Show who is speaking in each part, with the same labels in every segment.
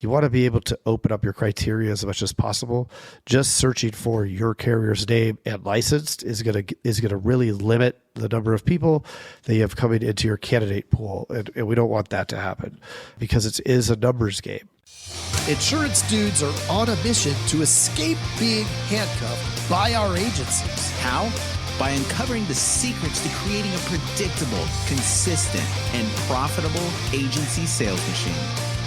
Speaker 1: You want to be able to open up your criteria as much as possible. Just searching for your carrier's name and licensed is going to really limit the number of people that you have coming into your candidate pool. And we don't want that to happen because it is a numbers game.
Speaker 2: Insurance dudes are on a mission to escape being handcuffed by our agencies.
Speaker 3: How? By uncovering the secrets to creating a predictable, consistent, and profitable agency sales machine.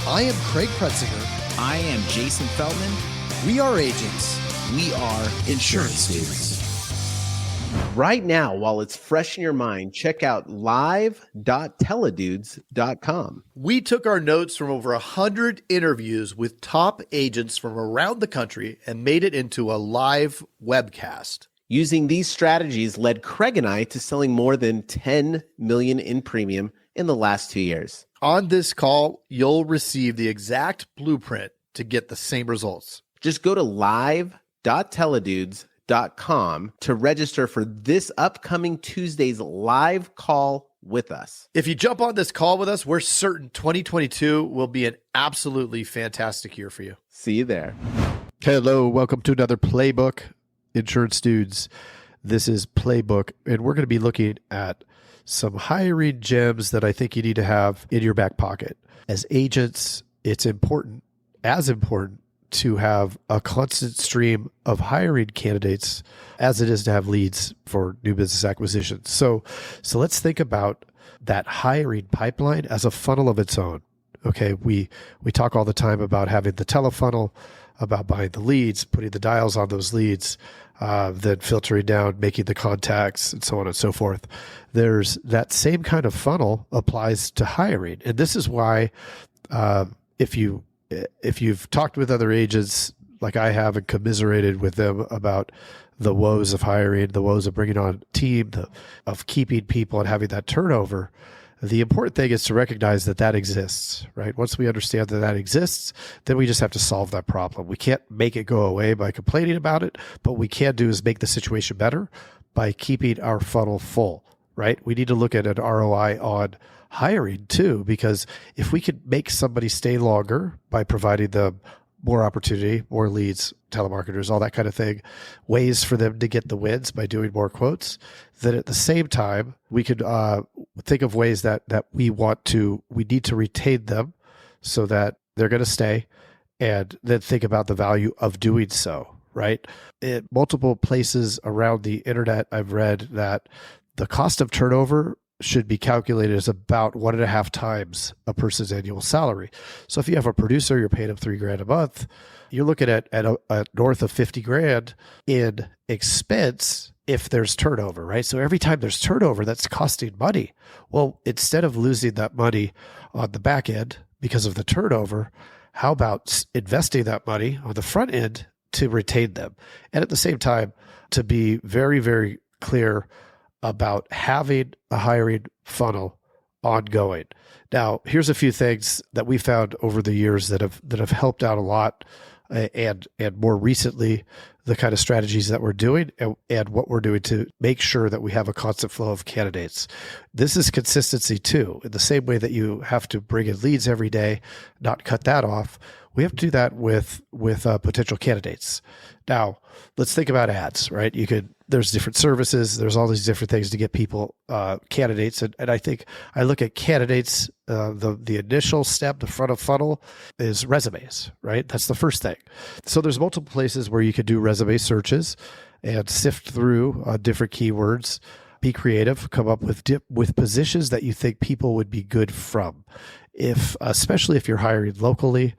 Speaker 2: I am Craig Pretzinger.
Speaker 3: I am Jason Feldman.
Speaker 2: We are agents.
Speaker 3: We are insurance dudes.
Speaker 4: Right now, while it's fresh in your mind, check out live.teledudes.com.
Speaker 5: We took our notes from over 100 interviews with top agents from around the country and made it into a live webcast.
Speaker 4: Using these strategies led Craig and I to selling more than $10 million in premium in the last 2 years.
Speaker 5: On this call, you'll receive the exact blueprint to get the same results.
Speaker 4: Just go to live.teledudes.com to register for this upcoming Tuesday's live call with us.
Speaker 5: If you jump on this call with us, we're certain 2022 will be an absolutely fantastic year for you.
Speaker 4: See you there.
Speaker 1: Hello, welcome to another Playbook, Insurance Dudes. This is Playbook, and we're going to be looking at some hiring gems that I think you need to have in your back pocket. As agents, it's important, as important, to have a constant stream of hiring candidates as it is to have leads for new business acquisitions. So let's think about that hiring pipeline as a funnel of its own. Okay, we talk all the time about having the telefunnel, about buying the leads, putting the dials on those leads, then filtering down, making the contacts, and so on and so forth. There's that same kind of funnel applies to hiring. And this is why if you've talked with other agents like I have and commiserated with them about the woes of hiring, the woes of bringing on a team, of keeping people and having that turnover, the important thing is to recognize that that exists, right? Once we understand that that exists, then we just have to solve that problem. We can't make it go away by complaining about it, but what we can do is make the situation better by keeping our funnel full, right? We need to look at an ROI on hiring too, because if we can make somebody stay longer by providing them more opportunity, more leads, telemarketers, all that kind of thing, ways for them to get the wins by doing more quotes, then at the same time, we could think of ways that we need to retain them so that they're going to stay, and then think about the value of doing so, right? In multiple places around the internet, I've read that the cost of turnover should be calculated as about 1.5 times a person's annual salary. So if you have a producer, you're paying them $3,000 a month, you're looking at north of $50,000 in expense if there's turnover, right? So every time there's turnover, that's costing money. Well, instead of losing that money on the back end because of the turnover, how about investing that money on the front end to retain them? And at the same time, to be very, very clear about having a hiring funnel ongoing. Now, here's a few things that we found over the years that have helped out a lot, and more recently, the kind of strategies that we're doing and what we're doing to make sure that we have a constant flow of candidates. This is consistency too. In the same way that you have to bring in leads every day, not cut that off, we have to do that with potential candidates. Now, let's think about ads, right? There's different services. There's all these different things to get people candidates. And I think I look at candidates, the initial step, the front of funnel is resumes, right? That's the first thing. So there's multiple places where you could do resume searches and sift through different keywords, be creative, come up with positions that you think people would be good from. Especially if you're hiring locally,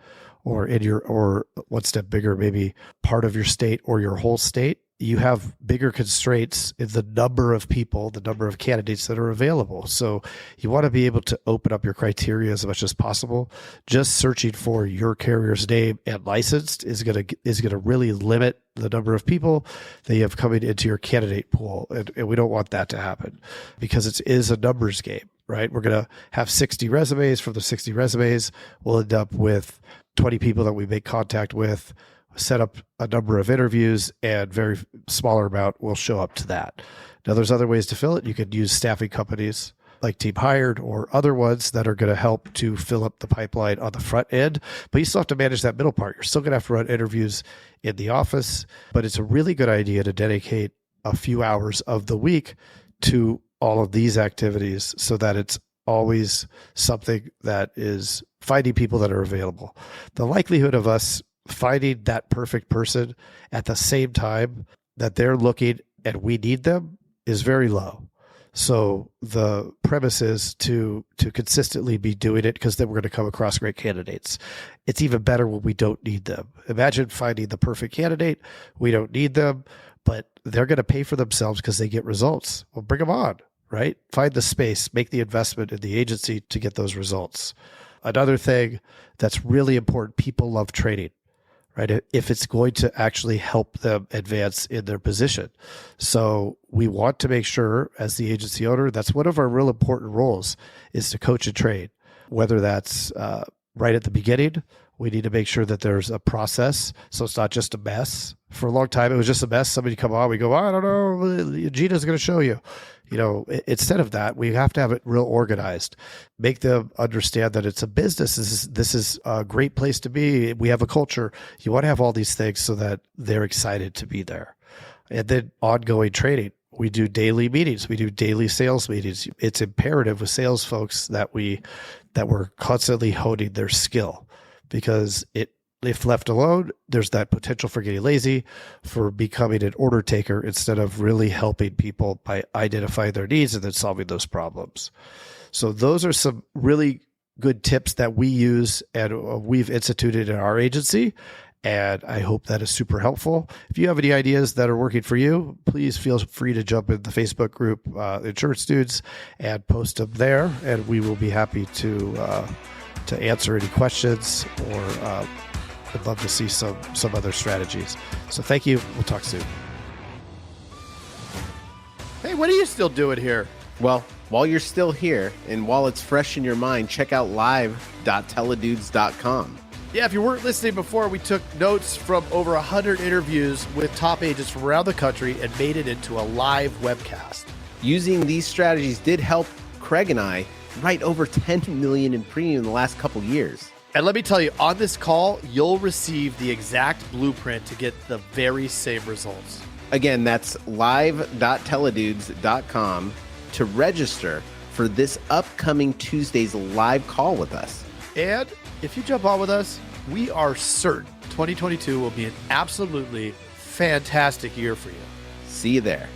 Speaker 1: or one step bigger, maybe part of your state or your whole state, you have bigger constraints in the number of people, the number of candidates that are available. So you want to be able to open up your criteria as much as possible. Just searching for your carrier's name and licensed is going to really limit the number of people that you have coming into your candidate pool. And we don't want that to happen because it is a numbers game, right? We're going to have 60 resumes. From the 60 resumes, we'll end up with 20 people that we make contact with, set up a number of interviews, and very smaller amount will show up to that. Now, there's other ways to fill it. You could use staffing companies. like Team Hired or other ones that are going to help to fill up the pipeline on the front end. But you still have to manage that middle part. You're still going to have to run interviews in the office, but it's a really good idea to dedicate a few hours of the week to all of these activities so that it's always something that is finding people that are available. The likelihood of us finding that perfect person at the same time that they're looking and we need them is very low. So the premise is to consistently be doing it, because then we're going to come across great candidates. It's even better when we don't need them. Imagine finding the perfect candidate. We don't need them, but they're going to pay for themselves because they get results. Well, bring them on, right? Find the space, make the investment in the agency to get those results. Another thing that's really important, people love training, right? If it's going to actually help them advance in their position. So we want to make sure, as the agency owner, that's one of our real important roles, is to coach and train. Whether that's right at the beginning, we need to make sure that there's a process, so it's not just a mess. For a long time, it was just a mess. Somebody come on, we go, I don't know, Gina's going to show you. Instead of that, we have to have it real organized. Make them understand that it's a business. This is a great place to be. We have a culture. You want to have all these things so that they're excited to be there. And then ongoing training. We do daily meetings. We do daily sales meetings. It's imperative with sales folks that we're constantly honing their skill, because if left alone, there's that potential for getting lazy, for becoming an order taker instead of really helping people by identifying their needs and then solving those problems. So those are some really good tips that we use and we've instituted in our agency. And I hope that is super helpful. If you have any ideas that are working for you, please feel free to jump in the Facebook group, Insurance Dudes, and post them there. And we will be happy to answer any questions, or I'd love to see some other strategies. So thank you. We'll talk soon.
Speaker 5: Hey, what are you still doing here?
Speaker 4: Well, while you're still here and while it's fresh in your mind, check out live.teledudes.com.
Speaker 5: Yeah, if you weren't listening before, we took notes from over 100 interviews with top agents from around the country and made it into a live webcast.
Speaker 4: Using these strategies did help Craig and I write over $10 million in premium in the last couple years.
Speaker 5: And let me tell you, on this call, you'll receive the exact blueprint to get the very same results.
Speaker 4: Again, that's live.teledudes.com to register for this upcoming Tuesday's live call with us.
Speaker 5: And if you jump on with us, we are certain 2022 will be an absolutely fantastic year for you.
Speaker 4: See you there.